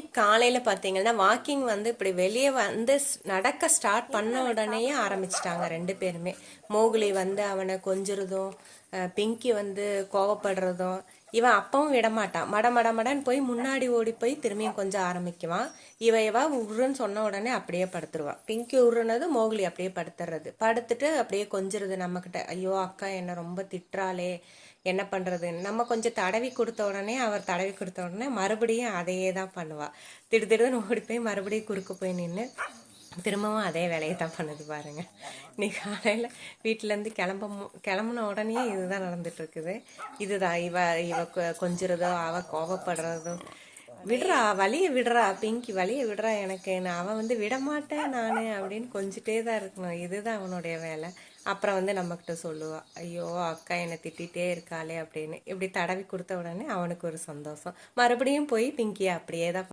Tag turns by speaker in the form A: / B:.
A: இன்னைக்கு காலையில் பார்த்தீங்கன்னா வாக்கிங் வந்து இப்படி வெளியே வந்து நடக்க ஸ்டார்ட் பண்ண உடனேயே ஆரம்பிச்சிட்டாங்க ரெண்டு பேருமே. மோகுலி வந்து அவனை கொஞ்சுறதும், பிங்கி வந்து கோவப்படுறதும். இவன் அப்பவும் விடமாட்டான். மட மட மடன்னு போய் முன்னாடி ஓடி போய் திரும்பியும் கொஞ்சம் ஆரம்பிக்குவான். இவ உருன்னு சொன்ன உடனே அப்படியே படுத்துருவான். பிங்கி உருனது மோகுலி அப்படியே படுத்துறது. படுத்துட்டு அப்படியே கொஞ்சுறது நம்மக்கிட்ட. ஐயோ அக்கா என்னை ரொம்ப திட்டுறாளே, என்ன பண்ணுறது. நம்ம கொஞ்சம் தடவி கொடுத்த உடனே அவர் தடவி கொடுத்த உடனே மறுபடியும் அதையே தான் பண்ணுவாள். திடுதிடுன்னு ஓடி போய் மறுபடியும் குறுக்க போய் நின்று திரும்பவும் அதே வேலையை தான் பண்ணுது பாருங்க. இன்னைக்கு காலையில் வீட்டிலேருந்து கிளம்புன உடனே இதுதான் நடந்துட்டு இருக்குது. இதுதான் இவ கொஞ்சுறதோ, அவ கோவப்படுறதோ. விடுறா வழியை விடுறா பிங்கி, வழியை விடுறா எனக்கு, அவன் வந்து விடமாட்டேன் நான் அப்படின்னு கொஞ்சிட்டே தான் இருக்கணும். இதுதான் அவனுடைய வேலை. அப்புறம் வந்து நம்மக்கிட்ட சொல்லுவாள், ஐயோ அக்கா என்னை திட்டிகிட்டே இருக்காளே அப்படின்னு. இப்படி தடவி கொடுத்த உடனே அவனுக்கு ஒரு சந்தோஷம். மறுபடியும் போய் பிங்கியை அப்படியே தான்